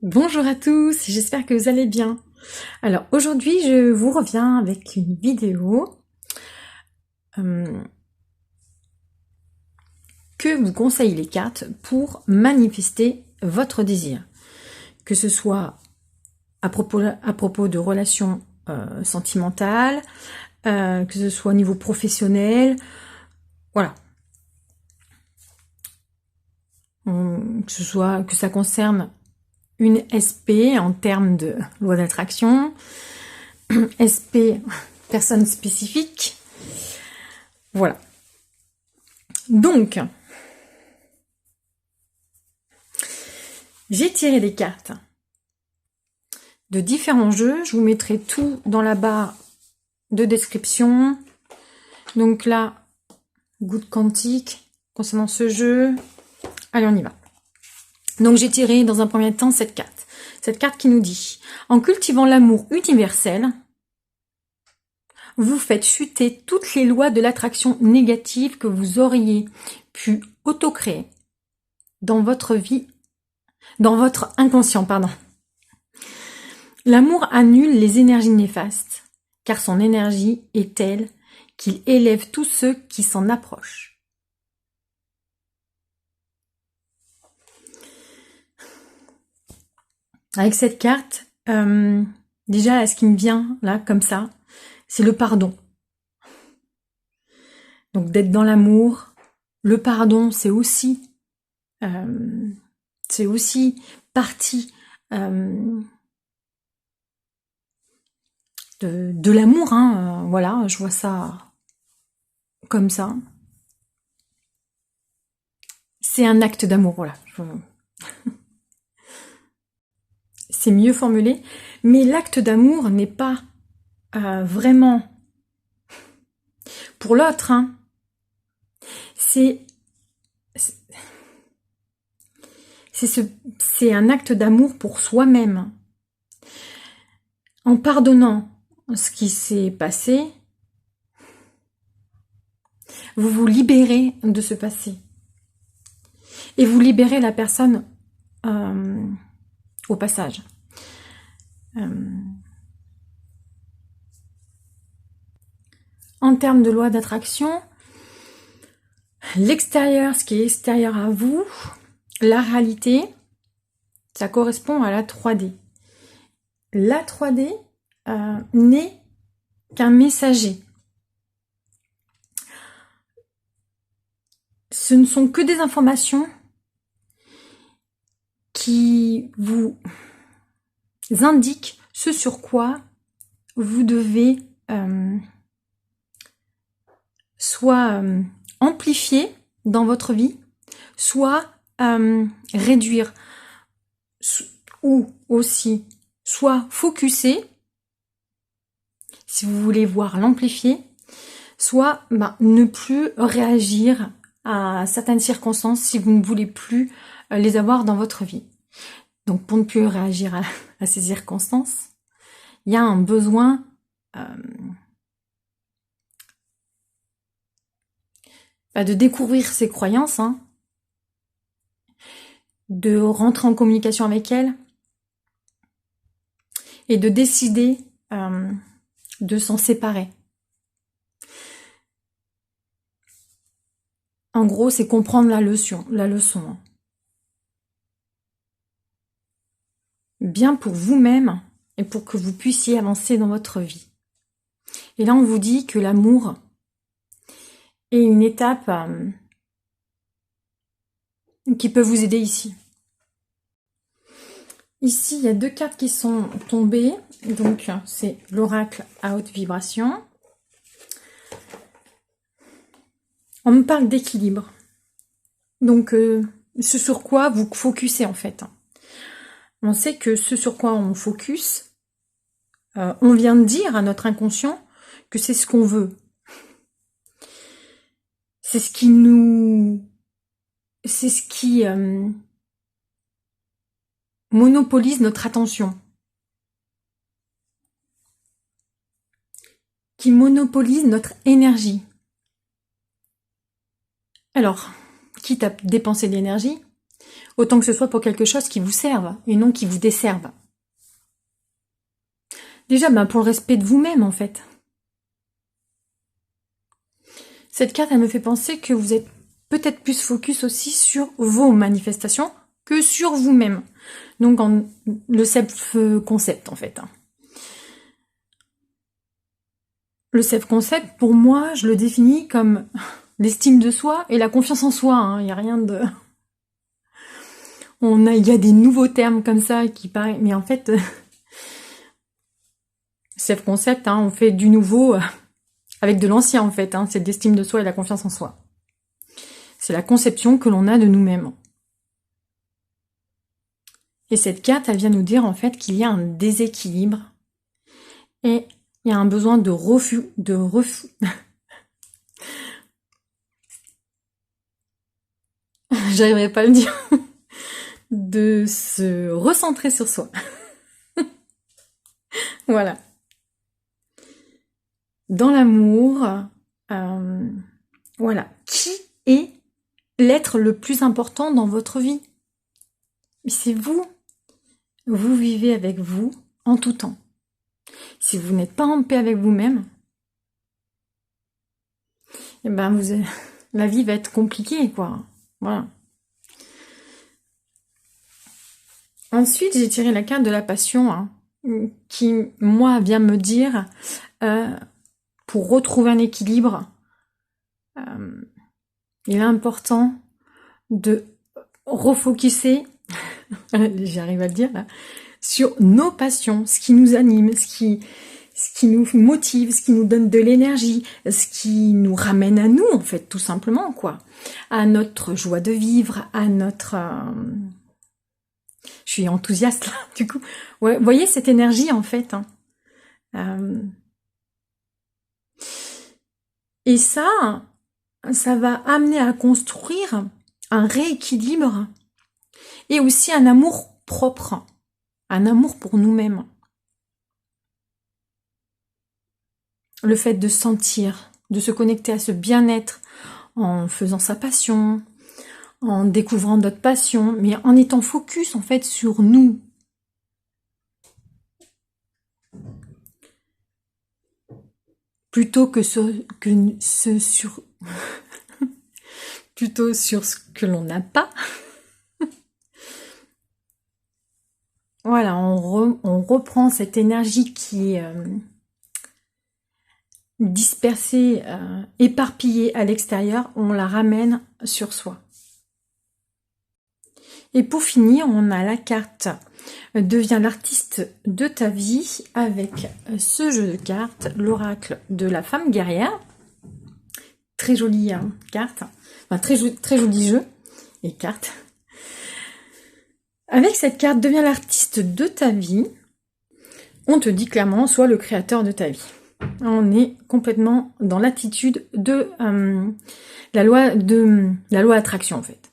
Bonjour à tous, j'espère que vous allez bien. Alors aujourd'hui je vous reviens avec une vidéo que vous conseillent les cartes pour manifester votre désir. Que ce soit à propos de relations sentimentales, que ce soit au niveau professionnel, voilà. Que ça concerne une SP en termes de loi d'attraction, SP personne spécifique, voilà. Donc, j'ai tiré des cartes de différents jeux. Je vous mettrai tout dans la barre de description. Donc là, goutte quantique concernant ce jeu. Allez, on y va. Donc j'ai tiré dans un premier temps cette carte. Cette carte qui nous dit: en cultivant l'amour universel, vous faites chuter toutes les lois de l'attraction négative que vous auriez pu auto-créer dans votre vie, dans votre inconscient, pardon. L'amour annule les énergies néfastes, car son énergie est telle qu'il élève tous ceux qui s'en approchent. Avec cette carte, déjà, ce qui me vient là, comme ça, c'est le pardon. Donc d'être dans l'amour, le pardon, c'est aussi partie de l'amour, hein. Voilà, je vois ça comme ça. C'est un acte d'amour, voilà. C'est mieux formulé, mais l'acte d'amour n'est pas vraiment pour l'autre, hein. C'est un acte d'amour pour soi-même. En pardonnant ce qui s'est passé, vous vous libérez de ce passé. Et vous libérez la personne au passage. En termes de loi d'attraction, l'extérieur, ce qui est extérieur à vous, la réalité, ça correspond à la 3D. La 3D n'est qu'un messager. Ce ne sont que des informations qui vous indiquent ce sur quoi vous devez soit amplifier dans votre vie, soit réduire, ou aussi soit focuser, si vous voulez voir l'amplifier, soit ne plus réagir à certaines circonstances si vous ne voulez plus les avoir dans votre vie. Donc pour ne plus réagir à ces circonstances, il y a un besoin de découvrir ses croyances, hein, de rentrer en communication avec elles et de décider de s'en séparer. En gros, c'est comprendre la leçon. Hein. Bien pour vous-même et pour que vous puissiez avancer dans votre vie. Et là, on vous dit que l'amour est une étape qui peut vous aider ici. Ici, il y a deux cartes qui sont tombées. Donc, c'est l'oracle à haute vibration. On me parle d'équilibre. Donc, ce sur quoi vous focussez en fait. On sait que ce sur quoi on focus, on vient de dire à notre inconscient que c'est ce qu'on veut. C'est ce qui monopolise notre attention. Qui monopolise notre énergie. Alors, quitte à dépenser de l'énergie, Autant que ce soit pour quelque chose qui vous serve et non qui vous desserve. Déjà, pour le respect de vous-même, en fait. Cette carte, elle me fait penser que vous êtes peut-être plus focus aussi sur vos manifestations que sur vous-même. Donc, le self-concept, en fait. Le self-concept, pour moi, je le définis comme l'estime de soi et la confiance en soi. Il n'y a rien de... Il y a des nouveaux termes comme ça qui paraissent... Mais en fait, self-concept, on fait du nouveau avec de l'ancien, en fait. C'est l'estime de soi et la confiance en soi. C'est la conception que l'on a de nous-mêmes. Et cette carte, elle vient nous dire, en fait, qu'il y a un déséquilibre et il y a un besoin de refus... J'arriverai pas à le dire. De se recentrer sur soi. Voilà. Dans l'amour, voilà. Qui est l'être le plus important dans votre vie? C'est vous. Vous vivez avec vous en tout temps. Si vous n'êtes pas en paix avec vous-même, la vie va être compliquée, quoi. Voilà. Ensuite, j'ai tiré la carte de la passion, qui, moi, vient me dire, pour retrouver un équilibre, il est important de refocuser, j'arrive à le dire là, sur nos passions, ce qui nous anime, ce qui nous motive, ce qui nous donne de l'énergie, ce qui nous ramène à nous, en fait, tout simplement, quoi. À notre joie de vivre, à notre... Je suis enthousiaste, là, du coup. Ouais, vous voyez cette énergie, en fait. Et ça va amener à construire un rééquilibre et aussi un amour propre, un amour pour nous-mêmes. Le fait de sentir, de se connecter à ce bien-être en faisant sa passion, en découvrant d'autres passions, mais en étant focus en fait sur nous. Plutôt que sur plutôt sur ce que l'on n'a pas. Voilà, on reprend cette énergie qui est dispersée, éparpillée à l'extérieur, on la ramène sur soi. Et pour finir, on a la carte Deviens l'artiste de ta vie avec ce jeu de cartes, l'oracle de la femme guerrière. Très jolie carte, enfin, très joli jeu et carte. Avec cette carte, deviens l'artiste de ta vie. On te dit clairement, sois le créateur de ta vie. On est complètement dans l'attitude de la loi attraction en fait.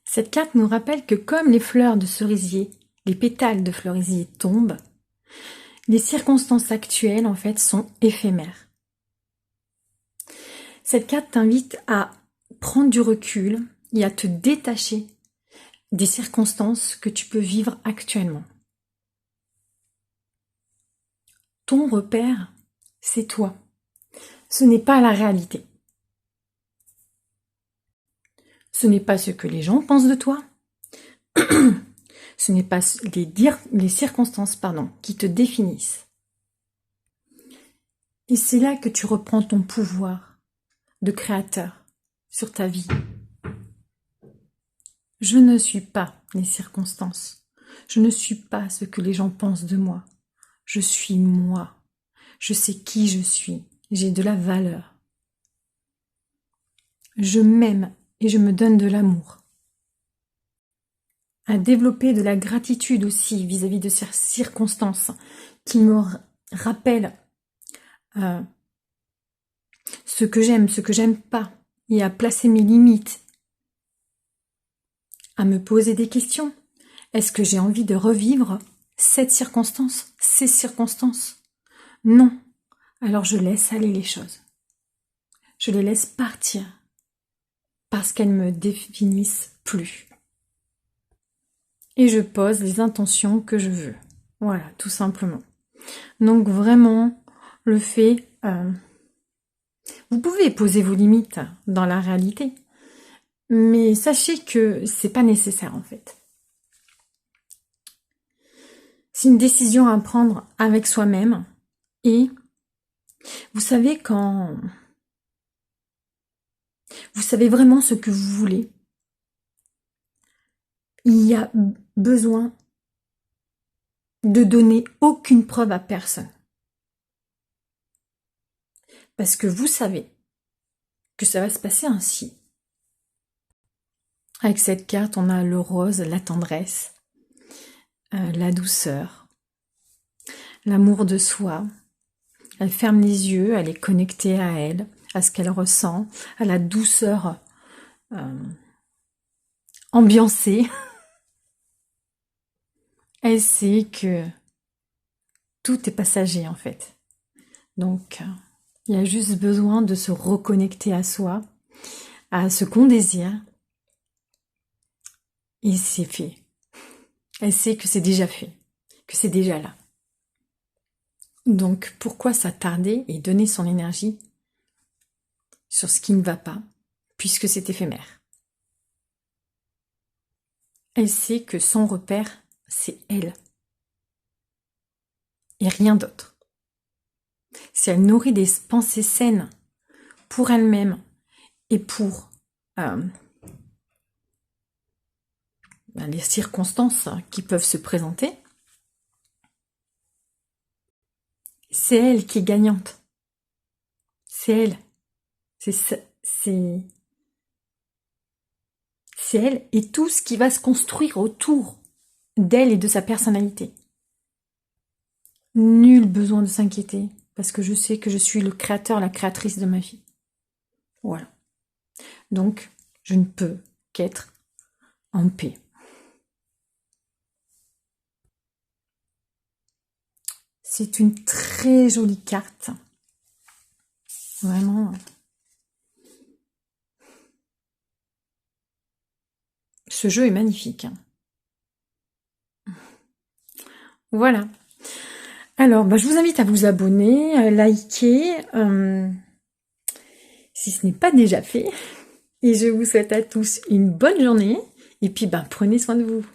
Cette carte nous rappelle que comme les fleurs de cerisier, les pétales de cerisier tombent, les circonstances actuelles en fait sont éphémères. Cette carte t'invite à prendre du recul et à te détacher des circonstances que tu peux vivre actuellement. Ton repère, c'est toi. Ce n'est pas la réalité. Ce n'est pas ce que les gens pensent de toi. Ce n'est pas les circonstances qui te définissent. Et c'est là que tu reprends ton pouvoir de créateur sur ta vie. Je ne suis pas les circonstances. Je ne suis pas ce que les gens pensent de moi. Je suis moi. Je sais qui je suis. J'ai de la valeur. Je m'aime et je me donne de l'amour. À développer de la gratitude aussi vis-à-vis de ces circonstances qui me rappellent ce que j'aime pas, et à placer mes limites, à me poser des questions. Est-ce que j'ai envie de revivre cette circonstance, ces circonstances? Non. Alors je laisse aller les choses. Je les laisse partir parce qu'elles me définissent plus. et je pose les intentions que je veux. Voilà, tout simplement. Donc vraiment, le fait... vous pouvez poser vos limites dans la réalité, mais sachez que c'est pas nécessaire en fait. C'est une décision à prendre avec soi-même et vous savez quand vous savez vraiment ce que vous voulez, il y a besoin de donner aucune preuve à personne. Parce que vous savez que ça va se passer ainsi. Avec cette carte, on a le rose, la tendresse, la douceur, l'amour de soi. Elle ferme les yeux, elle est connectée à elle, à ce qu'elle ressent, à la douceur ambiancée. Elle sait que tout est passager en fait. Donc, il y a juste besoin de se reconnecter à soi, à ce qu'on désire. Et c'est fait. Elle sait que c'est déjà fait, que c'est déjà là. Donc, pourquoi s'attarder et donner son énergie sur ce qui ne va pas, puisque c'est éphémère. Elle sait que son repère, c'est elle. Et rien d'autre. Si elle nourrit des pensées saines pour elle-même et pour les circonstances qui peuvent se présenter, c'est elle qui est gagnante. C'est elle. C'est elle et tout ce qui va se construire autour d'elle et de sa personnalité. Nul besoin de s'inquiéter, parce que je sais que je suis le créateur, la créatrice de ma vie. Voilà. Donc, je ne peux qu'être en paix. C'est une très jolie carte. Vraiment. Ce jeu est magnifique. Voilà. Alors, je vous invite à vous abonner, liker, si ce n'est pas déjà fait. Et je vous souhaite à tous une bonne journée. Et puis, prenez soin de vous.